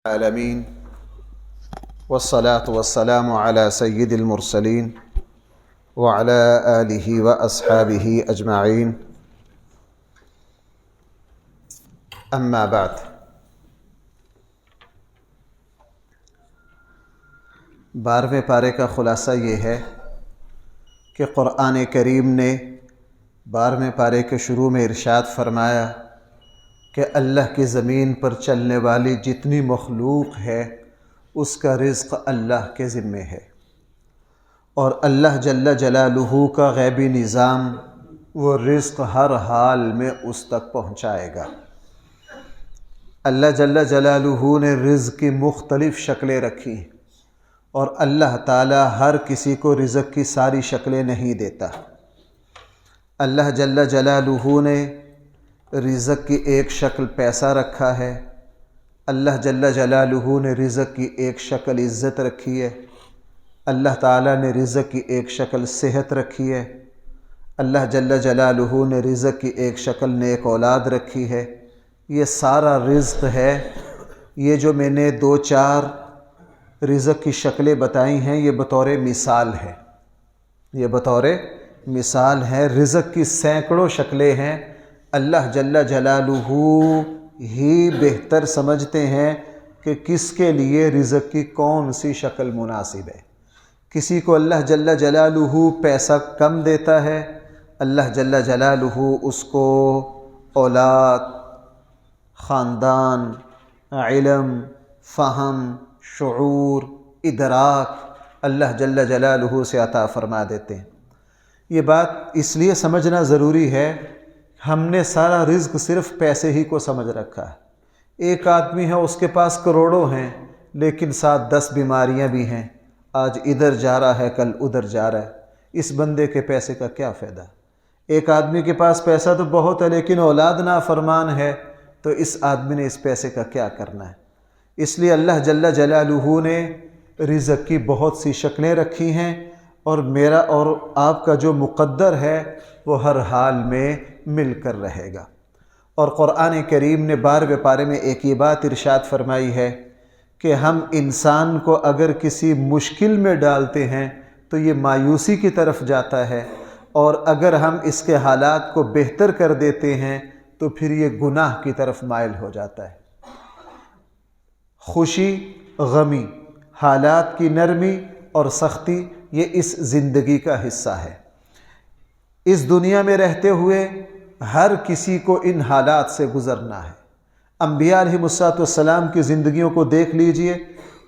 العالمین والصلاة والسلام على سید المرسلین وعلى آلہ واصحابہ اجمعین اما بعد۔ 12ویں پارے کا خلاصہ یہ ہے کہ قرآن کریم نے 12ویں پارے کے شروع میں ارشاد فرمایا کہ اللہ کی زمین پر چلنے والی جتنی مخلوق ہے اس کا رزق اللہ کے ذمے ہے، اور اللہ جل جلالہ کا غیبی نظام وہ رزق ہر حال میں اس تک پہنچائے گا۔ اللہ جل جلالہ نے رزق کی مختلف شکلیں رکھی اور اللہ تعالی ہر کسی کو رزق کی ساری شکلیں نہیں دیتا۔ اللہ جل جلالہ نے رزق کی ایک شکل پیسہ رکھا ہے، اللہ جل جلالہ نے رزق کی ایک شکل عزت رکھی ہے، اللہ تعالیٰ نے رزق کی ایک شکل صحت رکھی ہے، اللہ جل جلالہ نے رزق کی ایک شکل نیک اولاد رکھی ہے۔ یہ سارا رزق ہے۔ یہ جو میں نے 2-4 رزق کی شکلیں بتائی ہیں یہ بطور مثال ہے، یہ بطور مثال ہے۔ رزق کی سینکڑوں شکلیں ہیں۔ اللہ جل جلالہ ہی بہتر سمجھتے ہیں کہ کس کے لیے رزق کی کون سی شکل مناسب ہے۔ کسی کو اللہ جل جلالہ پیسہ کم دیتا ہے، اللہ جل جلالہ اس کو اولاد، خاندان، علم، فہم، شعور، ادراک اللہ جل جلالہ سے عطا فرما دیتے ہیں۔ یہ بات اس لیے سمجھنا ضروری ہے، ہم نے سارا رزق صرف پیسے ہی کو سمجھ رکھا ہے۔ ایک آدمی ہے اس کے پاس کروڑوں ہیں لیکن 7-10 بیماریاں بھی ہیں، آج ادھر جا رہا ہے کل ادھر جا رہا ہے۔ اس بندے کے پیسے کا کیا فائدہ؟ ایک آدمی کے پاس پیسہ تو بہت ہے لیکن اولاد نافرمان ہے، تو اس آدمی نے اس پیسے کا کیا کرنا ہے؟ اس لیے اللہ جل جلالہ نے رزق کی بہت سی شکلیں رکھی ہیں، اور میرا اور آپ کا جو مقدر ہے وہ ہر حال میں مل کر رہے گا۔ اور قرآن کریم نے 12ویں پارے میں ایک یہ بات ارشاد فرمائی ہے کہ ہم انسان کو اگر کسی مشکل میں ڈالتے ہیں تو یہ مایوسی کی طرف جاتا ہے، اور اگر ہم اس کے حالات کو بہتر کر دیتے ہیں تو پھر یہ گناہ کی طرف مائل ہو جاتا ہے۔ خوشی، غمی، حالات کی نرمی اور سختی یہ اس زندگی کا حصہ ہے۔ اس دنیا میں رہتے ہوئے ہر کسی کو ان حالات سے گزرنا ہے۔ انبیاء علیہ السلام کی زندگیوں کو دیکھ لیجئے،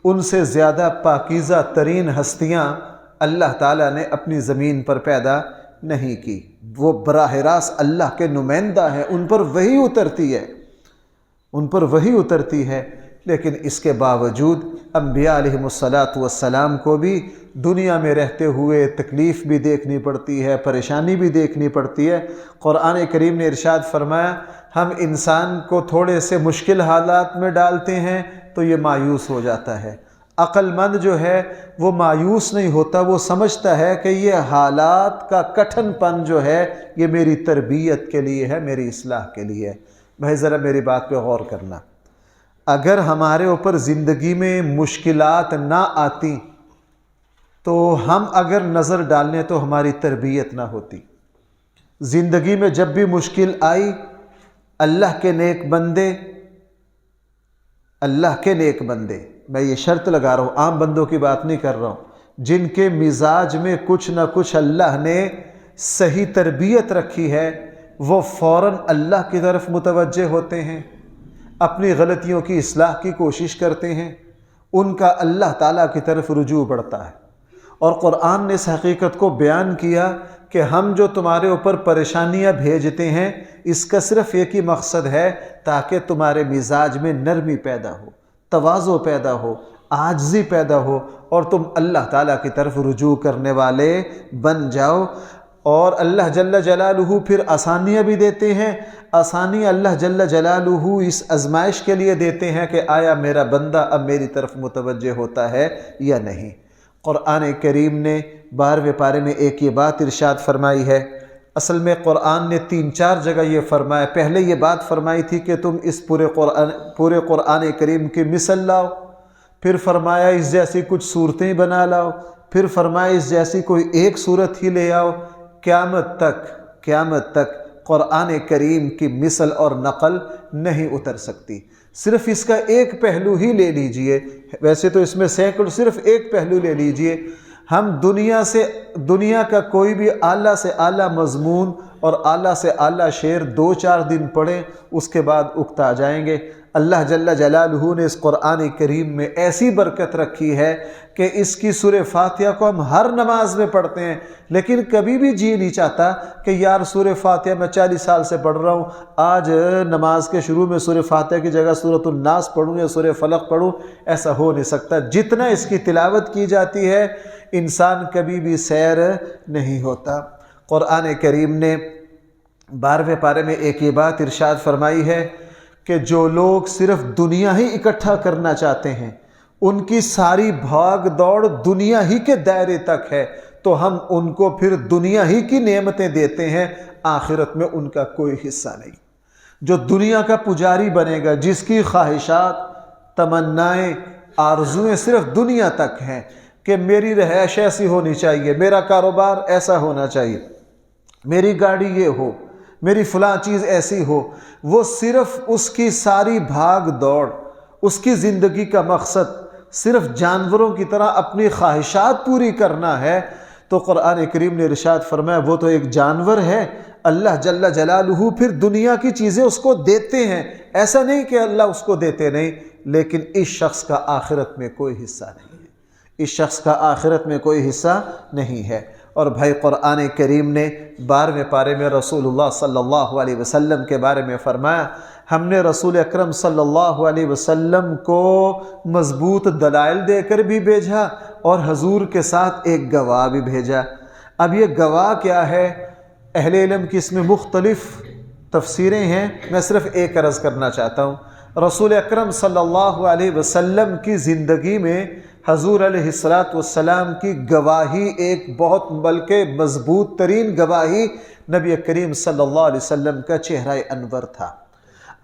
ان سے زیادہ پاکیزہ ترین ہستیاں اللہ تعالیٰ نے اپنی زمین پر پیدا نہیں کی۔ وہ براہ راست اللہ کے نمائندہ ہیں، ان پر وحی اترتی ہے، ان پر وحی اترتی ہے، لیکن اس کے باوجود انبیاء علیہ السلام کو بھی دنیا میں رہتے ہوئے تکلیف بھی دیکھنی پڑتی ہے، پریشانی بھی دیکھنی پڑتی ہے۔ قرآن کریم نے ارشاد فرمایا ہم انسان کو تھوڑے سے مشکل حالات میں ڈالتے ہیں تو یہ مایوس ہو جاتا ہے۔ عقل مند جو ہے وہ مایوس نہیں ہوتا، وہ سمجھتا ہے کہ یہ حالات کا کٹھن پن جو ہے یہ میری تربیت کے لیے ہے، میری اصلاح کے لیے ہے۔ بھائی ذرا میری بات پہ غور کرنا، اگر ہمارے اوپر زندگی میں مشکلات نہ آتی تو ہم اگر نظر ڈالنے تو ہماری تربیت نہ ہوتی۔ زندگی میں جب بھی مشکل آئی، اللہ کے نیک بندے، میں یہ شرط لگا رہا ہوں، عام بندوں کی بات نہیں کر رہا ہوں، جن کے مزاج میں کچھ نہ کچھ اللہ نے صحیح تربیت رکھی ہے، وہ فوراً اللہ کی طرف متوجہ ہوتے ہیں، اپنی غلطیوں کی اصلاح کی کوشش کرتے ہیں، ان کا اللہ تعالیٰ کی طرف رجوع بڑھتا ہے۔ اور قرآن نے اس حقیقت کو بیان کیا کہ ہم جو تمہارے اوپر پریشانیاں بھیجتے ہیں اس کا صرف ایک ہی مقصد ہے تاکہ تمہارے مزاج میں نرمی پیدا ہو، تواضع پیدا ہو، عاجزی پیدا ہو، اور تم اللہ تعالیٰ کی طرف رجوع کرنے والے بن جاؤ۔ اور اللہ جل جلالہ پھر آسانیاں بھی دیتے ہیں۔ آسانی اللہ جل جلالہ اس آزمائش کے لیے دیتے ہیں کہ آیا میرا بندہ اب میری طرف متوجہ ہوتا ہے یا نہیں۔ قرآن کریم نے 12ویں پارے میں ایک یہ بات ارشاد فرمائی ہے اصل میں قرآن نے 3-4 جگہ یہ فرمایا. پہلے یہ بات فرمائی تھی کہ تم اس پورے قرآن کریم کی مثل لاؤ، پھر فرمایا اس جیسی کچھ صورتیں بنا لاؤ، پھر فرمایا اس جیسی کوئی ایک صورت ہی لے آؤ. قیامت تک قرآن کریم کی مثل اور نقل نہیں اتر سکتی. صرف اس کا ایک پہلو ہی لے لیجئے، ویسے تو اس میں سینکڑوں، صرف ایک پہلو لے لیجئے. ہم دنیا کا کوئی بھی اعلیٰ سے اعلیٰ مضمون اور اعلیٰ سے اعلیٰ شعر 2-4 دن پڑھیں، اس کے بعد اکتا جائیں گے. اللہ جل جلالہ نے اس قرآن کریم میں ایسی برکت رکھی ہے کہ اس کی سورہ فاتحہ کو ہم ہر نماز میں پڑھتے ہیں، لیکن کبھی بھی جی نہیں چاہتا کہ یار سورہ فاتحہ میں 40 سال سے پڑھ رہا ہوں، آج نماز کے شروع میں سورہ فاتحہ کی جگہ سورۃ الناس پڑھوں یا سورہ فلق پڑھوں. ایسا ہو نہیں سکتا. جتنا اس کی تلاوت کی جاتی ہے انسان کبھی بھی سیر نہیں ہوتا. قرآن کریم نے 12ویں پارے میں ایک یہ بات ارشاد فرمائی ہے کہ جو لوگ صرف دنیا ہی اکٹھا کرنا چاہتے ہیں، ان کی ساری بھاگ دوڑ دنیا ہی کے دائرے تک ہے، تو ہم ان کو پھر دنیا ہی کی نعمتیں دیتے ہیں، آخرت میں ان کا کوئی حصہ نہیں. جو دنیا کا پجاری بنے گا، جس کی خواہشات، تمنائیں، آرزویں صرف دنیا تک ہیں کہ میری رہائش ایسی ہونی چاہیے، میرا کاروبار ایسا ہونا چاہیے، میری گاڑی یہ ہو، میری فلاں چیز ایسی ہو، وہ صرف اس کی ساری بھاگ دوڑ، اس کی زندگی کا مقصد صرف جانوروں کی طرح اپنی خواہشات پوری کرنا ہے، تو قرآن کریم نے ارشاد فرمایا وہ تو ایک جانور ہے. اللہ جل جلالہ پھر دنیا کی چیزیں اس کو دیتے ہیں، ایسا نہیں کہ اللہ اس کو دیتے نہیں، لیکن اس شخص کا آخرت میں کوئی حصہ نہیں ہے. اس شخص کا آخرت میں کوئی حصہ نہیں ہے. اور بھائی قرآن کریم نے 12ویں پارے میں رسول اللہ صلی اللہ علیہ وسلم کے بارے میں فرمایا، ہم نے رسول اکرم صلی اللہ علیہ وسلم کو مضبوط دلائل دے کر بھی بھیجا اور حضور کے ساتھ ایک گواہ بھی بھیجا. اب یہ گواہ کیا ہے؟ اہل علم کی اس میں مختلف تفسیریں ہیں، میں صرف ایک عرض کرنا چاہتا ہوں. رسول اکرم صلی اللہ علیہ وسلم کی زندگی میں حضور علیہ السلام کی گواہی ایک بہت بلکہ مضبوط ترین گواہی نبی کریم صلی اللہ علیہ وسلم کا چہرہ انور تھا.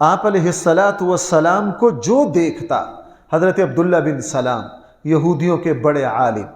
آپ علیہ السلام کو جو دیکھتا، حضرت عبداللہ بن سلام یہودیوں کے بڑے عالم،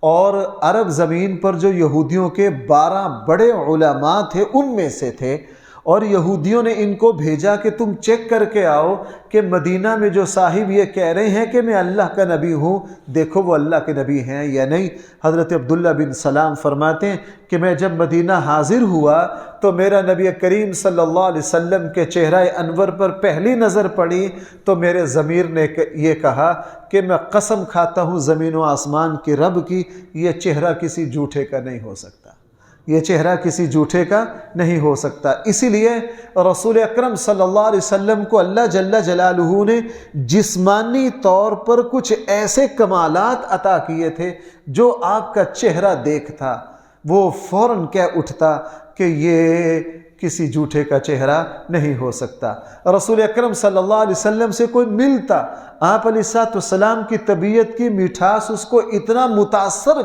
اور عرب زمین پر جو یہودیوں کے 12 بڑے علماء تھے ان میں سے تھے، اور یہودیوں نے ان کو بھیجا کہ تم چیک کر کے آؤ کہ مدینہ میں جو صاحب یہ کہہ رہے ہیں کہ میں اللہ کا نبی ہوں، دیکھو وہ اللہ کے نبی ہیں یا نہیں. حضرت عبداللہ بن سلام فرماتے ہیں کہ میں جب مدینہ حاضر ہوا تو میرا نبی کریم صلی اللہ علیہ وسلم کے چہرہ انور پر پہلی نظر پڑی تو میرے ضمیر نے یہ کہا کہ میں قسم کھاتا ہوں زمین و آسمان کے رب کی، یہ چہرہ کسی جھوٹے کا نہیں ہو سکتا، یہ چہرہ کسی جھوٹے کا نہیں ہو سکتا. اسی لیے رسول اکرم صلی اللہ علیہ وسلم کو اللہ جل جلالہ نے جسمانی طور پر کچھ ایسے کمالات عطا کیے تھے جو آپ کا چہرہ دیکھتا وہ فوراً کہہ اٹھتا کہ یہ کسی جھوٹے کا چہرہ نہیں ہو سکتا. رسول اکرم صلی اللہ علیہ وسلم سے کوئی ملتا، آپ علیہ السلام کی طبیعت کی مٹھاس اس کو اتنا متاثر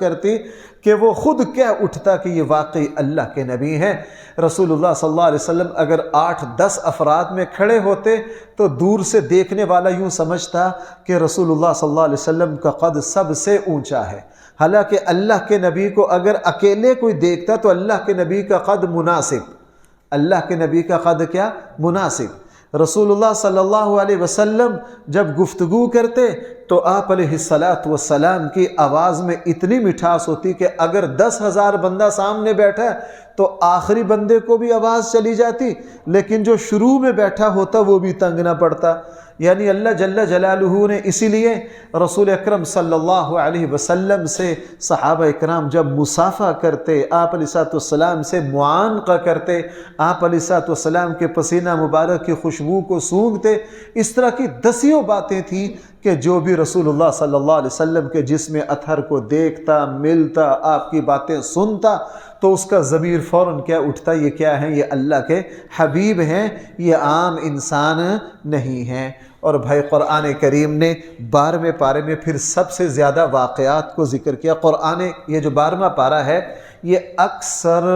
کرتی کہ وہ خود کہہ اٹھتا کہ یہ واقعی اللہ کے نبی ہیں. رسول اللہ صلی اللہ علیہ وسلم اگر 8-10 افراد میں کھڑے ہوتے تو دور سے دیکھنے والا یوں سمجھتا کہ رسول اللہ صلی اللہ علیہ وسلم کا قد سب سے اونچا ہے. حالانکہ اللہ کے نبی کو اگر اکیلے کوئی دیکھتا تو اللہ کے نبی کا قد مناسب، اللہ کے نبی کا قد کیا مناسب. رسول اللہ صلی اللہ علیہ وسلم جب گفتگو کرتے تو آپ علیہ السلام کی آواز میں اتنی مٹھاس ہوتی کہ اگر 10,000 بندہ سامنے بیٹھا تو آخری بندے کو بھی آواز چلی جاتی، لیکن جو شروع میں بیٹھا ہوتا وہ بھی تنگ نہ پڑتا. یعنی اللہ جل جلالہ نے اسی لیے رسول اکرم صلی اللہ علیہ وسلم سے صحابہ اکرام جب مصافحہ کرتے، آپ علیہ السلام سے معانقہ کرتے، آپ علیہ السلام کے پسینہ مبارک کی خوشبو کو سونگھتے، اس طرح کی دسیوں باتیں تھیں کہ جو بھی رسول اللہ صلی اللہ علیہ وسلم کے جسم اطہر کو دیکھتا، ملتا، آپ کی باتیں سنتا تو اس کا ضمیر فوراً کیا اٹھتا، یہ کیا ہیں؟ یہ اللہ کے حبیب ہیں، یہ عام انسان نہیں ہیں. اور بھائی قرآن کریم نے 12ویں پارے میں پھر سب سے زیادہ واقعات کو ذکر کیا. قرآن یہ جو 12واں پارہ ہے یہ اکثر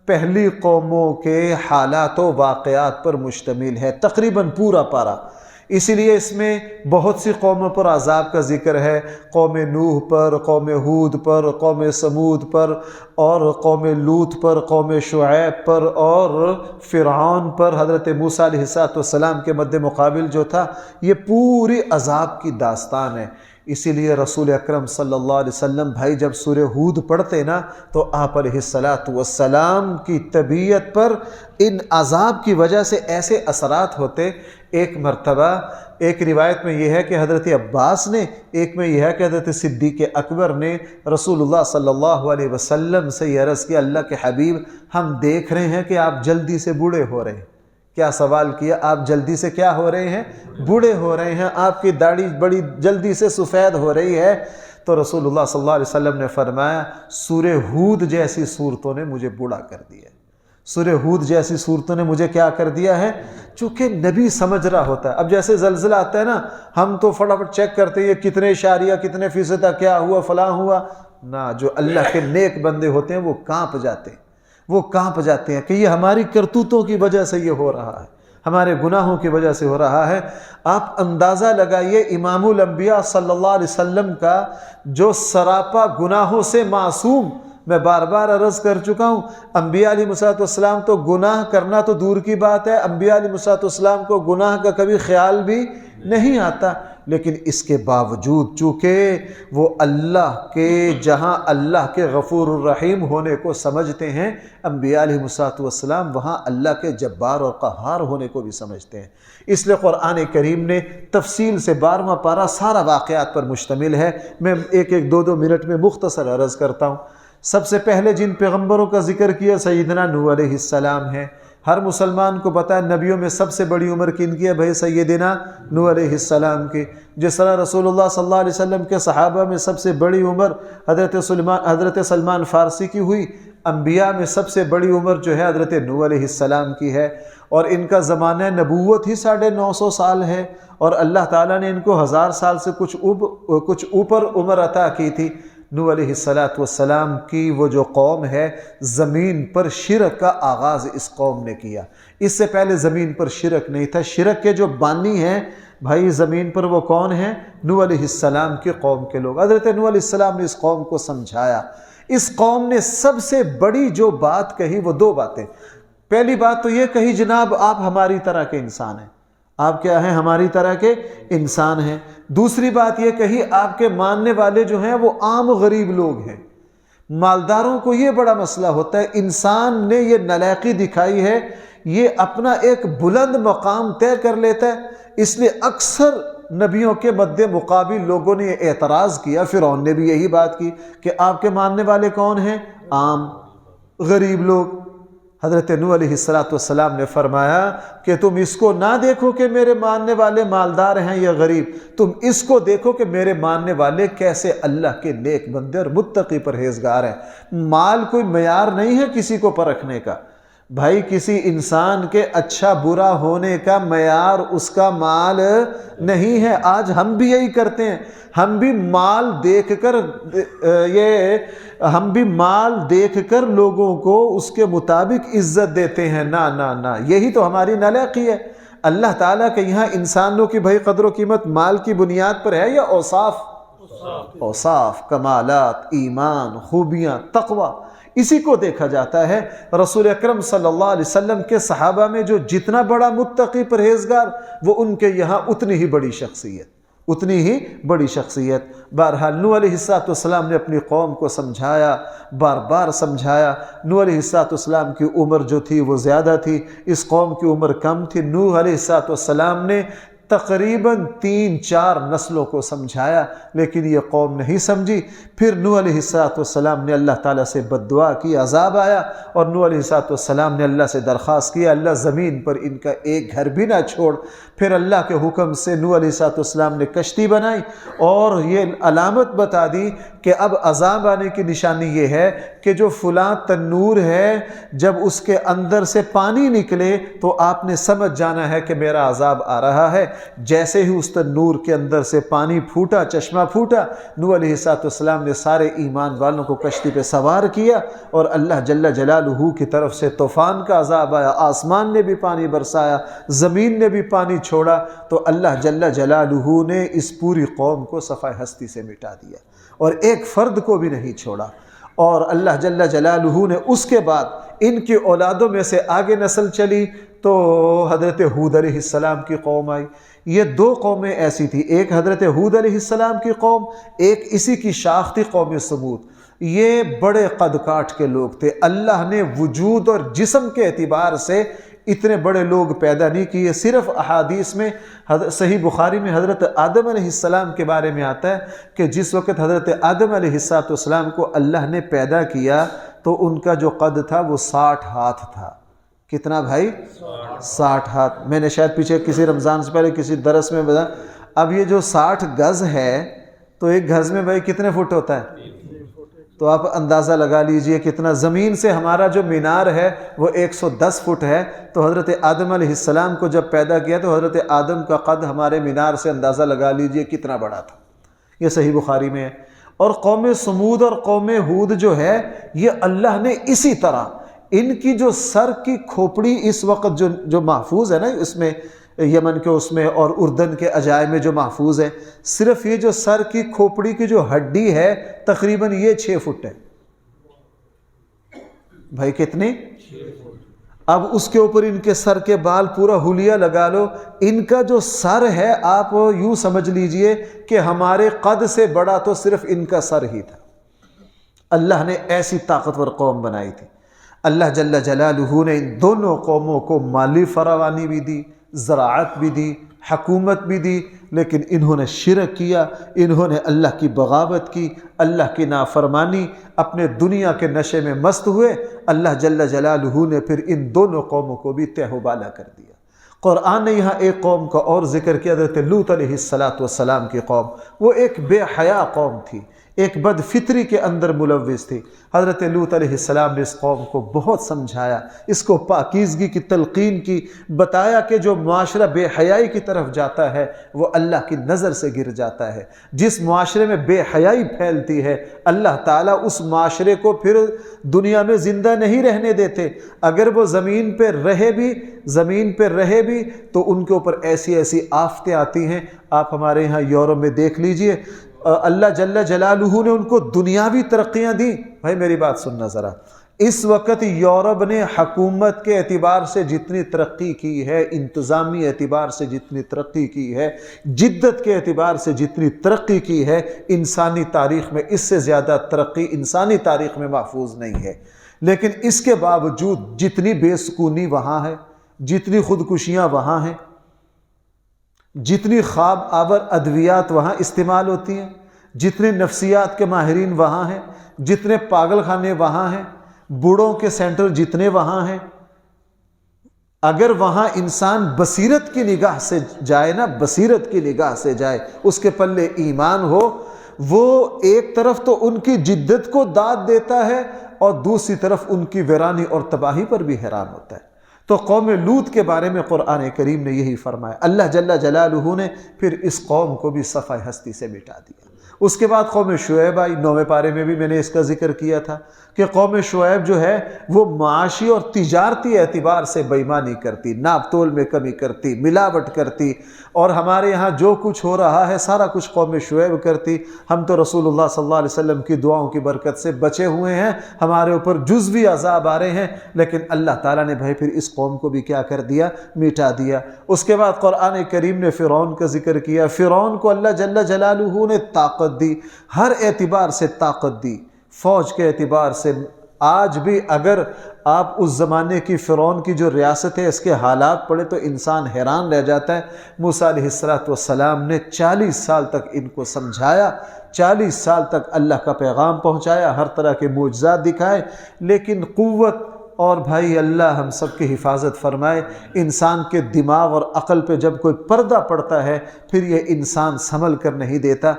پہلی قوموں کے حالات و واقعات پر مشتمل ہے، تقریباً پورا پارا۔ اسی لیے اس میں بہت سی قوموں پر عذاب کا ذکر ہے، قوم نوح پر، قوم ہود پر، قوم سمود پر، اور قوم لوط پر، قوم شعیب پر، اور فرعون پر، حضرت موسیٰ علیہ السلام کے مد مقابل جو تھا، یہ پوری عذاب کی داستان ہے۔ اسی لیے رسول اکرم صلی اللہ علیہ وسلم بھائی جب سورہ ہود پڑھتے نا تو آپ علیہ السلام کی طبیعت پر ان عذاب کی وجہ سے ایسے اثرات ہوتے۔ ایک مرتبہ ایک روایت میں یہ ہے کہ حضرت عباس نے، ایک میں یہ ہے کہ حضرت صدیق اکبر نے رسول اللہ صلی اللہ علیہ وسلم سے یہ عرض کیا، اللہ کے حبیب ہم دیکھ رہے ہیں کہ آپ جلدی سے بوڑھے ہو رہے ہیں۔ کیا سوال کیا؟ آپ جلدی سے کیا ہو رہے ہیں؟ بوڑھے ہو رہے ہیں، آپ کی داڑھی بڑی جلدی سے سفید ہو رہی ہے۔ تو رسول اللہ صلی اللہ علیہ وسلم نے فرمایا سورہ ہود جیسی صورتوں نے مجھے بوڑھا کر دیا ہے، سورہ ہود جیسی صورتوں نے مجھے کیا کر دیا ہے؟ چونکہ نبی سمجھ رہا ہوتا ہے۔ اب جیسے زلزلہ آتا ہے نا، ہم تو فٹافٹ چیک کرتے ہیں یہ کتنے اشاریہ کتنے فیصد کیا ہوا فلاں ہوا نہ، جو اللہ کے نیک بندے ہوتے ہیں وہ کانپ جاتے ہیں، وہ کانپ جاتے ہیں کہ یہ ہماری کرتوتوں کی وجہ سے یہ ہو رہا ہے، ہمارے گناہوں کی وجہ سے ہو رہا ہے۔ آپ اندازہ لگائیے امام الانبیاء صلی اللہ علیہ وسلم کا جو سراپا گناہوں سے معصوم، میں بار بار عرض کر چکا ہوں، انبیاء علیہ السلام تو گناہ کرنا تو دور کی بات ہے، انبیاء علیہ السلام کو گناہ کا کبھی خیال بھی نہیں آتا، لیکن اس کے باوجود چونکہ وہ اللہ کے جہاں اللہ کے غفور الرحیم ہونے کو سمجھتے ہیں، انبیاء علیہ السلام وہاں اللہ کے جبار اور قہار ہونے کو بھی سمجھتے ہیں۔ اس لیے قرآن کریم نے تفصیل سے 12واں پارہ سارا واقعات پر مشتمل ہے۔ میں ایک دو منٹ میں مختصر عرض کرتا ہوں۔ سب سے پہلے جن پیغمبروں کا ذکر کیا سیدنا نوح علیہ السلام ہے۔ ہر مسلمان کو پتہ ہے نبیوں میں سب سے بڑی عمر کن کی ہے؟ بھائی سیدنا نوح علیہ السلام کی۔ جس طرح رسول اللہ صلی اللہ علیہ وسلم کے صحابہ میں سب سے بڑی عمر حضرت سلمان فارسی کی ہوئی، انبیاء میں سب سے بڑی عمر جو ہے حضرت نوح علیہ السلام کی ہے، اور ان کا زمانہ نبوت ہی 950 سال ہے، اور اللہ تعالیٰ نے ان کو 1000 سال سے کچھ اوپر عمر عطا کی تھی۔ نوح علیہ السلام کی وہ جو قوم ہے، زمین پر شرک کا آغاز اس قوم نے کیا۔ اس سے پہلے زمین پر شرک نہیں تھا۔ شرک کے جو بانی ہیں بھائی زمین پر وہ کون ہیں؟ نوح علیہ السلام کی قوم کے لوگ۔ حضرت نوح علیہ السلام نے اس قوم کو سمجھایا۔ اس قوم نے سب سے بڑی جو بات کہی وہ 2 باتیں۔ پہلی بات تو یہ کہی جناب آپ ہماری طرح کے انسان ہیں، آپ کیا ہیں؟ ہماری طرح کے انسان ہیں۔ دوسری بات یہ کہی آپ کے ماننے والے جو ہیں وہ عام غریب لوگ ہیں۔ مالداروں کو یہ بڑا مسئلہ ہوتا ہے، انسان نے یہ نالائقی دکھائی ہے، یہ اپنا ایک بلند مقام طے کر لیتا ہے، اس لیے اکثر نبیوں کے مد مقابل لوگوں نے یہ اعتراض کیا۔ فرعون نے بھی یہی بات کی کہ آپ کے ماننے والے کون ہیں؟ عام غریب لوگ۔ حضرت نوح علیہ السلام نے فرمایا کہ تم اس کو نہ دیکھو کہ میرے ماننے والے مالدار ہیں یا غریب، تم اس کو دیکھو کہ میرے ماننے والے کیسے اللہ کے نیک بندے اور متقی پرہیزگار ہیں۔ مال کوئی معیار نہیں ہے کسی کو پرکھنے کا۔ بھائی کسی انسان کے اچھا برا ہونے کا معیار اس کا مال نہیں ہے۔ آج ہم بھی یہی کرتے ہیں، ہم بھی مال دیکھ کر لوگوں کو اس کے مطابق عزت دیتے ہیں۔ نہ یہی تو ہماری نالائقی ہے۔ اللہ تعالیٰ کے یہاں انسانوں کی بھائی قدر و قیمت مال کی بنیاد پر ہے یا اوصاف، کمالات، ایمان، خوبیاں، تقوی، اسی کو دیکھا جاتا ہے۔ رسول اکرم صلی اللہ علیہ وسلم کے صحابہ میں جو جتنا بڑا متقی پرہیزگار، وہ ان کے یہاں اتنی ہی بڑی شخصیت۔ بہرحال نوح علیہ السلام نے اپنی قوم کو سمجھایا، بار بار سمجھایا۔ نوح علیہ السلام کی عمر جو تھی وہ زیادہ تھی، اس قوم کی عمر کم تھی۔ نوح علیہ السلام نے تقریباً 3-4 نسلوں کو سمجھایا، لیکن یہ قوم نہیں سمجھی۔ پھر نوح علیہ السلام نے اللہ تعالیٰ سے بد دعا کی، عذاب آیا، اور نوح علیہ السلام نے اللہ سے درخواست کیا اللہ زمین پر ان کا ایک گھر بھی نہ چھوڑ۔ پھر اللہ کے حکم سے نوح علیہ السلام نے کشتی بنائی اور یہ علامت بتا دی کہ اب عذاب آنے کی نشانی یہ ہے کہ جو فلاں تنور ہے جب اس کے اندر سے پانی نکلے تو آپ نے سمجھ جانا ہے کہ میرا عذاب آ رہا ہے۔ جیسے ہی اس تنور کے اندر سے پانی پھوٹا، چشمہ پھوٹا، نوح علیہ السلام نے سارے ایمان والوں کو کشتی پہ سوار کیا، اور اللہ جل جلالہ کی طرف سے طوفان کا عذاب آیا، آسمان نے بھی پانی برسایا، زمین نے بھی پانی چھوڑا، تو اللہ جل جلالہ نے اس پوری قوم کو صفحہ ہستی سے مٹا دیا اور ایک فرد کو بھی نہیں چھوڑا۔ اور اللہ جل جلالہ نے اس کے بعد ان کی اولادوں میں سے آگے نسل چلی تو حضرت ہود علیہ السلام کی قوم آئی۔ یہ دو قومیں ایسی تھی، ایک حضرت ہود علیہ السلام کی قوم، ایک اسی کی شاخ تھی قوم سمود۔ یہ بڑے قد کاٹ کے لوگ تھے، اللہ نے وجود اور جسم کے اعتبار سے اتنے بڑے لوگ پیدا نہیں کیے۔ صرف احادیث میں صحیح بخاری میں حضرت آدم علیہ السلام کے بارے میں آتا ہے کہ جس وقت حضرت آدم علیہ السلام کو اللہ نے پیدا کیا تو ان کا جو قد تھا وہ 60 ہاتھ تھا۔ کتنا بھائی؟ 60 ہاتھ۔ میں نے شاید پیچھے کسی رمضان سے پہلے کسی درس میں بتایا، اب یہ جو 60 گز ہے تو ایک گز میں بھائی کتنے فٹ ہوتا ہے؟ تو آپ اندازہ لگا لیجئے کتنا۔ زمین سے ہمارا جو مینار ہے وہ 110 فٹ ہے، تو حضرت آدم علیہ السلام کو جب پیدا کیا تو حضرت آدم کا قد ہمارے مینار سے اندازہ لگا لیجئے کتنا بڑا تھا۔ یہ صحیح بخاری میں ہے۔ اور قوم سمود اور قوم ہود جو ہے، یہ اللہ نے اسی طرح ان کی جو سر کی کھوپڑی اس وقت جو محفوظ ہے نا اس میں، یمن کے اس میں اور اردن کے عجائب میں جو محفوظ ہے، صرف یہ جو سر کی کھوپڑی کی جو ہڈی ہے تقریباً یہ 6 فٹ ہے۔ بھائی کتنی؟ 6 فٹ۔ اب اس کے اوپر ان کے سر کے بال پورا حلیہ لگا لو، ان کا جو سر ہے آپ یوں سمجھ لیجئے کہ ہمارے قد سے بڑا تو صرف ان کا سر ہی تھا۔ اللہ نے ایسی طاقتور قوم بنائی تھی۔ اللہ جل جلالہ نے ان دونوں قوموں کو مالی فراوانی بھی دی، زراعت بھی دی، حکومت بھی دی، لیکن انہوں نے شرک کیا، انہوں نے اللہ کی بغاوت کی، اللہ کی نافرمانی، اپنے دنیا کے نشے میں مست ہوئے۔ اللہ جل جلالہ نے پھر ان دونوں قوموں کو بھی تہ و بالا کر دیا۔ قرآن نے یہاں ایک قوم کا اور ذکر کیا، حضرت لوط علیہ السلام کی قوم۔ وہ ایک بے حیا قوم تھی، ایک بد فطری کے اندر ملوث تھی۔ حضرت لوط علیہ السلام نے اس قوم کو بہت سمجھایا، اس کو پاکیزگی کی تلقین کی، بتایا کہ جو معاشرہ بے حیائی کی طرف جاتا ہے وہ اللہ کی نظر سے گر جاتا ہے۔ جس معاشرے میں بے حیائی پھیلتی ہے اللہ تعالیٰ اس معاشرے کو پھر دنیا میں زندہ نہیں رہنے دیتے۔ اگر وہ زمین پہ رہے بھی تو ان کے اوپر ایسی ایسی آفتیں آتی ہیں۔ آپ ہمارے یہاں یورپ میں دیکھ لیجئے، اللہ جل جلالہ نے ان کو دنیاوی ترقیاں دی۔ بھائی میری بات سننا ذرا، اس وقت یورپ نے حکومت کے اعتبار سے جتنی ترقی کی ہے، انتظامی اعتبار سے جتنی ترقی کی ہے، جدت کے اعتبار سے جتنی ترقی کی ہے، انسانی تاریخ میں اس سے زیادہ ترقی انسانی تاریخ میں محفوظ نہیں ہے۔ لیکن اس کے باوجود جتنی بے سکونی وہاں ہے، جتنی خودکشیاں وہاں ہیں، جتنی خواب آور ادویات وہاں استعمال ہوتی ہیں، جتنے نفسیات کے ماہرین وہاں ہیں، جتنے پاگل خانے وہاں ہیں، بوڑھوں کے سینٹر جتنے وہاں ہیں، اگر وہاں انسان بصیرت کی نگاہ سے جائے نا، بصیرت کی نگاہ سے جائے، اس کے پلے ایمان ہو، وہ ایک طرف تو ان کی جدت کو داد دیتا ہے اور دوسری طرف ان کی ویرانی اور تباہی پر بھی حیران ہوتا ہے۔ تو قوم لوط کے بارے میں قرآن کریم نے یہی فرمایا۔ اللہ جل جلالہ نے پھر اس قوم کو بھی صفحہ ہستی سے مٹا دیا۔ اس کے بعد قوم شعیب آئی۔ 9ویں پارے میں بھی میں نے اس کا ذکر کیا تھا کہ قوم شعیب جو ہے وہ معاشی اور تجارتی اعتبار سے بے ایمانی کرتی، ناپ تول میں کمی کرتی، ملاوٹ کرتی، اور ہمارے یہاں جو کچھ ہو رہا ہے سارا کچھ قوم شعیب کرتی۔ ہم تو رسول اللہ صلی اللہ علیہ وسلم کی دعاؤں کی برکت سے بچے ہوئے ہیں، ہمارے اوپر جزوی عذاب آ رہے ہیں، لیکن اللہ تعالیٰ نے بھائی پھر اس قوم کو بھی کیا کر دیا؟ مٹا دیا۔ اس کے بعد قرآن کریم نے فرعون کا ذکر کیا۔ فرعون کو اللہ جل جلالہ نے طاقت دی، ہر اعتبار سے طاقت دی، فوج کے اعتبار سے۔ آج بھی اگر آپ اس زمانے کی فرعون کی جو ریاست ہے اس کے حالات پڑھے تو انسان حیران رہ جاتا ہے۔ موسیٰ علیہ السلام نے 40 سال تک ان کو سمجھایا، 40 سال تک اللہ کا پیغام پہنچایا، ہر طرح کے معجزات دکھائے، لیکن قوت اور بھائی اللہ ہم سب کی حفاظت فرمائے، انسان کے دماغ اور عقل پہ جب کوئی پردہ پڑتا ہے پھر یہ انسان سنبھل کر نہیں دیتا۔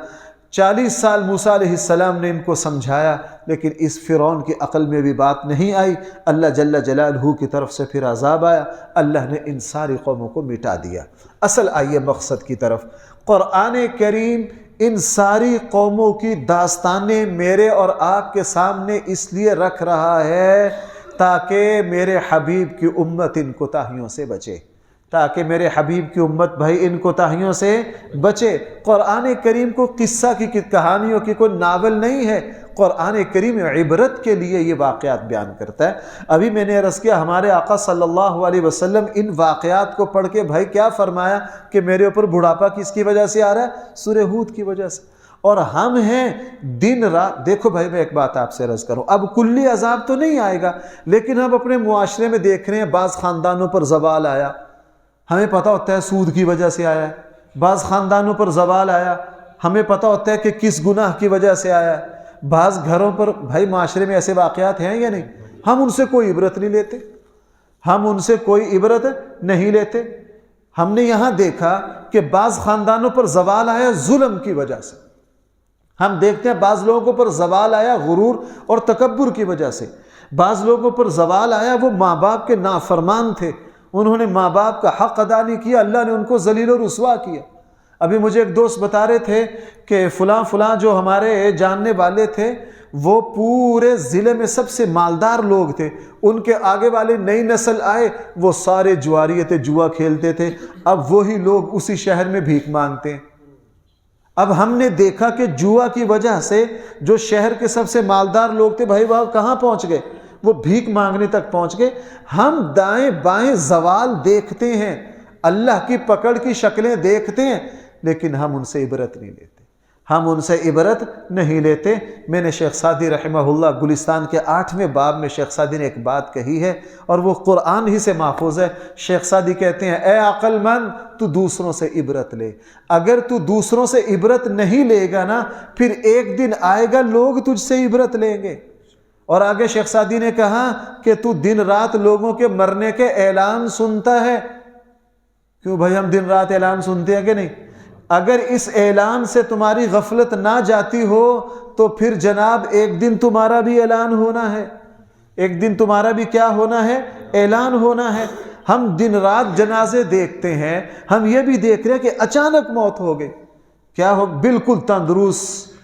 40 سال موسیٰ علیہ السلام نے ان کو سمجھایا، لیکن اس فرعون کی عقل میں بھی بات نہیں آئی۔ اللہ جل جلالہ کی طرف سے پھر عذاب آیا، اللہ نے ان ساری قوموں کو مٹا دیا۔ اصل آئیے مقصد کی طرف، قرآن کریم ان ساری قوموں کی داستانیں میرے اور آپ کے سامنے اس لیے رکھ رہا ہے تاکہ میرے حبیب کی امت ان کوتاہیوں سے بچے، تاکہ میرے حبیب کی امت بھائی ان کوتاہیوں سے بچے۔ قرآن کریم کو قصہ کی کہانیوں کی کوئی ناول نہیں ہے، قرآن کریم عبرت کے لیے یہ واقعات بیان کرتا ہے۔ ابھی میں نے عرض کیا ہمارے آقا صلی اللہ علیہ وسلم ان واقعات کو پڑھ کے بھائی کیا فرمایا کہ میرے اوپر بڑھاپا کس کی وجہ سے آ رہا ہے؟ سورہ ہود کی وجہ سے۔ اور ہم ہیں دن رات، دیکھو بھائی میں ایک بات آپ سے عرض کروں، اب کلی عذاب تو نہیں آئے گا، لیکن ہم اپنے معاشرے میں دیکھ رہے ہیں بعض خاندانوں پر زوال آیا، ہمیں پتہ ہوتا ہے سود کی وجہ سے آیا ہے، بعض خاندانوں پر زوال آیا، ہمیں پتہ ہوتا ہے کہ کس گناہ کی وجہ سے آیا ہے، بعض گھروں پر بھائی معاشرے میں ایسے واقعات ہیں یا نہیں، ہم ان سے کوئی عبرت نہیں لیتے، ہم ان سے کوئی عبرت نہیں لیتے۔ ہم نے یہاں دیکھا کہ بعض خاندانوں پر زوال آیا ظلم کی وجہ سے، ہم دیکھتے ہیں بعض لوگوں پر زوال آیا غرور اور تکبر کی وجہ سے، بعض لوگوں پر زوال آیا وہ ماں باپ کے نافرمان تھے، انہوں نے ماں باپ کا حق ادا نہیں کیا، اللہ نے ان کو ذلیل و رسوا کیا۔ ابھی مجھے ایک دوست بتا رہے تھے کہ فلاں جو ہمارے جاننے والے تھے وہ پورے ضلع میں سب سے مالدار لوگ تھے، ان کے آگے والے نئی نسل آئے وہ سارے جواری تھے، جوا کھیلتے تھے، اب وہی لوگ اسی شہر میں بھیک مانگتے ہیں۔ اب ہم نے دیکھا کہ جوا کی وجہ سے جو شہر کے سب سے مالدار لوگ تھے بھائی وہ کہاں پہنچ گئے؟ وہ بھیک مانگنے تک پہنچ گئے۔ ہم دائیں بائیں زوال دیکھتے ہیں، اللہ کی پکڑ کی شکلیں دیکھتے ہیں، لیکن ہم ان سے عبرت نہیں لیتے، ہم ان سے عبرت نہیں لیتے۔ میں نے شیخ سعدی رحمہ اللہ گلستان کے 8ویں باب میں شیخ سعدی نے ایک بات کہی ہے اور وہ قرآن ہی سے ماخوذ ہے۔ شیخ سعدی کہتے ہیں اے عقل مند تو دوسروں سے عبرت لے، اگر تو دوسروں سے عبرت نہیں لے گا نا پھر ایک دن آئے گا لوگ تجھ سے عبرت لیں گے۔ اور آگے شیخ سعدی نے کہا کہ تو دن رات لوگوں کے مرنے کے اعلان سنتا ہے، کیوں بھائی ہم دن رات اعلان سنتے ہیں کہ نہیں؟ اگر اس اعلان سے تمہاری غفلت نہ جاتی ہو تو پھر جناب ایک دن تمہارا بھی اعلان ہونا ہے، ایک دن تمہارا بھی کیا ہونا ہے؟ اعلان ہونا ہے۔ ہم دن رات جنازے دیکھتے ہیں، ہم یہ بھی دیکھ رہے ہیں کہ اچانک موت ہو گئی، کیا ہو؟ بالکل تندرست،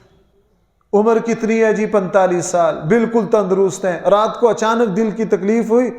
عمر کتنی ہے جی؟ 45 سال، بالکل تندرست ہیں، رات کو اچانک دل کی تکلیف ہوئی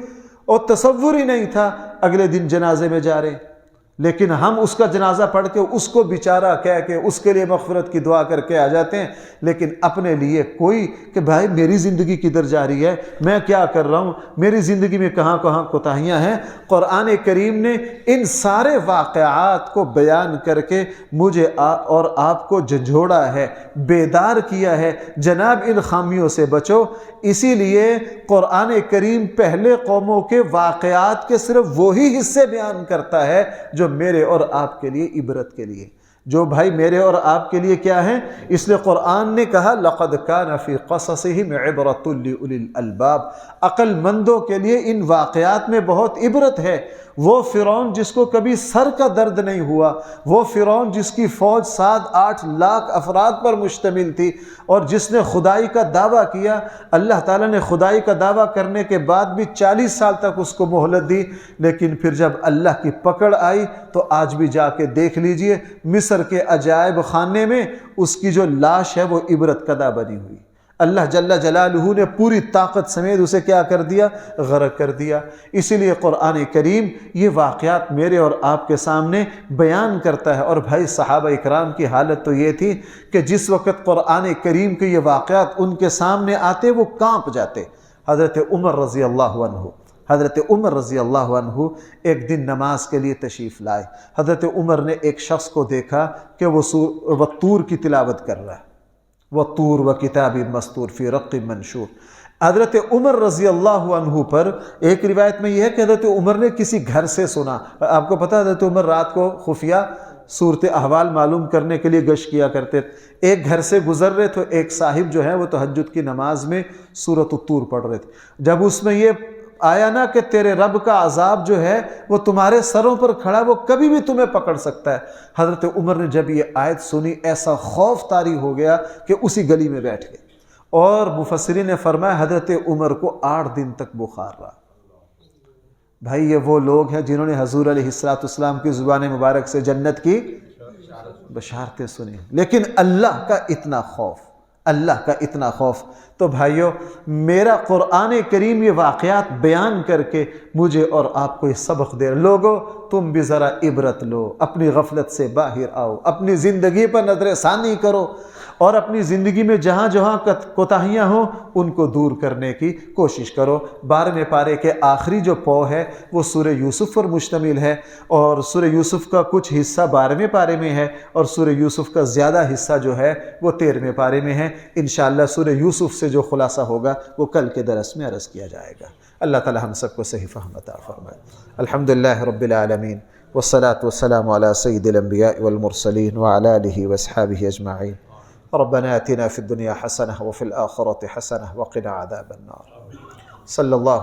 اور تصور ہی نہیں تھا، اگلے دن جنازے میں جا رہے ہیں، لیکن ہم اس کا جنازہ پڑھ کے اس کو بیچارہ کہہ کے اس کے لیے مغفرت کی دعا کر کے آ جاتے ہیں، لیکن اپنے لیے کوئی کہ بھائی میری زندگی کدھر جا رہی ہے، میں کیا کر رہا ہوں، میری زندگی میں کہاں کہاں کوتاہیاں ہیں۔ قرآن کریم نے ان سارے واقعات کو بیان کر کے مجھے اور آپ کو جھنجھوڑا ہے، بیدار کیا ہے، جناب ان خامیوں سے بچو۔ اسی لیے قرآن کریم پہلے قوموں کے واقعات کے صرف وہی حصے بیان کرتا ہے جو میرے اور آپ کے لیے عبرت کے لیے، جو بھائی میرے اور آپ کے لیے کیا ہے۔ اس لیے قرآن نے کہا لَقَدْ كَانَ فِي قَصَصِهِمْ عِبْرَةٌ لِأُولِي الْأَلْبَابِ، عقل مندوں کے لیے ان واقعات میں بہت عبرت ہے۔ وہ فرعون جس کو کبھی سر کا درد نہیں ہوا، وہ فرعون جس کی فوج 7-8 لاکھ افراد پر مشتمل تھی اور جس نے خدائی کا دعویٰ کیا، اللہ تعالیٰ نے خدائی کا دعویٰ کرنے کے بعد بھی 40 سال تک اس کو مہلت دی، لیکن پھر جب اللہ کی پکڑ آئی تو آج بھی جا کے دیکھ لیجئے مصر کے عجائب خانے میں اس کی جو لاش ہے وہ عبرت کدہ بنی ہوئی۔ اللہ جل جلالہ نے پوری طاقت سمیت اسے کیا کر دیا؟ غرق کر دیا۔ اسی لیے قرآن کریم یہ واقعات میرے اور آپ کے سامنے بیان کرتا ہے۔ اور بھائی صحابہ اکرام کی حالت تو یہ تھی کہ جس وقت قرآن کریم کے یہ واقعات ان کے سامنے آتے وہ کانپ جاتے۔ حضرت عمر رضی اللہ عنہ ایک دن نماز کے لیے تشریف لائے۔ حضرت عمر نے ایک شخص کو دیکھا کہ وہ طور کی تلاوت کر رہا ہے، وَالطُّورِ وَكِتَابٍ مَّسْطُورٍ فِي رَقٍّ مَّنشُورٍ۔ حضرت عمر رضی اللہ عنہ پر ایک روایت میں یہ ہے کہ حضرت عمر نے کسی گھر سے سنا۔ آپ کو پتہ ہے حضرت عمر رات کو خفیہ صورت احوال معلوم کرنے کے لیے گشت کیا کرتے تھے۔ ایک گھر سے گزر رہے تو ایک صاحب جو ہے وہ تہجد کی نماز میں سورۃ الطور پڑھ رہے تھے۔ جب اس میں یہ آیا نا کہ تیرے رب کا عذاب جو ہے وہ تمہارے سروں پر کھڑا، وہ کبھی بھی تمہیں پکڑ سکتا ہے۔ حضرت عمر نے جب یہ آیت سنی ایسا خوف طاری ہو گیا کہ اسی گلی میں بیٹھ گئے، اور مفسرین نے فرمایا حضرت عمر کو 8 دن تک بخار رہا۔ بھائی یہ وہ لوگ ہیں جنہوں نے حضور علیہ السلام کی زبان مبارک سے جنت کی بشارتیں سنی، لیکن اللہ کا اتنا خوف، اللہ کا اتنا خوف۔ تو بھائیو، میرا قرآن کریم یہ واقعات بیان کر کے مجھے اور آپ کو یہ سبق دے، لوگو تم بھی ذرا عبرت لو، اپنی غفلت سے باہر آؤ، اپنی زندگی پر نظر ثانی کرو، اور اپنی زندگی میں جہاں جہاں کوتاہیاں ہوں ان کو دور کرنے کی کوشش کرو۔ 12ویں پارے کے آخری جو پو ہے وہ سورہ یوسف پر مشتمل ہے، اور سورہ یوسف کا کچھ حصہ 12ویں پارے میں ہے، اور سورہ یوسف کا زیادہ حصہ جو ہے وہ 13ویں پارے میں ہے۔ انشاءاللہ سورہ یوسف سے جو خلاصہ ہوگا وہ کل کے درس میں عرض کیا جائے گا۔ اللہ تعالی ہم سب کو صحیح فہم عطا فرمائے۔ الحمدللہ رب العالمین، والصلاة والسلام على سید الانبیاء والمرسلین وعلى آلہ واصحابہ اجمعین۔ ربنا آتنا في الدنيا حسنة وفي الآخرة حسنة وقنا عذاب النار۔ صلی اللہ